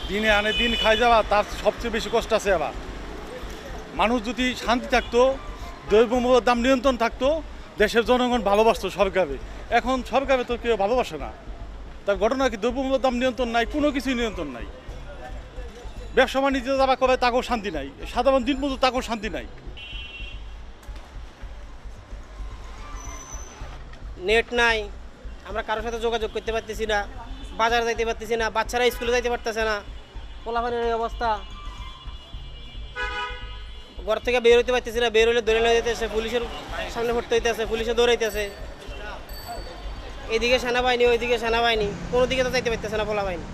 দিনে আনে দিন খাই যাওয়া তার সবচেয়ে বেশি কষ্ট আছে। আবার মানুষ যদি শান্তি থাকতো, দ্রব্যমূল্যের দাম নিয়ন্ত্রণ থাকতো, দেশের জনগণ ভালোবাসতো সরকারে। এখন সরকারে তো কেউ ভালোবাসে না। তার ঘটনা কি, দ্রব্যমূল্যের দাম নিয়ন্ত্রণ নাই, কোনো কিছুই নিয়ন্ত্রণ নাই। ব্যবসা বাণিজ্য যারা করে তাকেও শান্তি নাই, সাধারণ দিন মজুর তাকেও শান্তি নাই। নেট নাই, আমরা কারোর সাথে যোগাযোগ করতে পারতেছি না, বাজারে যাইতে পারতেছি না, বাচ্চারা স্কুলে যাইতে পারতেছে না, পোলাপানের এই অবস্থা। ঘর থেকে বের হইতে পারতেছি না, বের হইলে দৌড়ে নিয়ে যেতেছে, পুলিশের সামনে ভর্তি হইতেছে, পুলিশে দৌড়াইতেছে। এইদিকে সেনাবাহিনী, ওইদিকে সেনাবাহিনী, কোনো দিকে তো যাইতে পারতেছে না পোলাবাহিনী।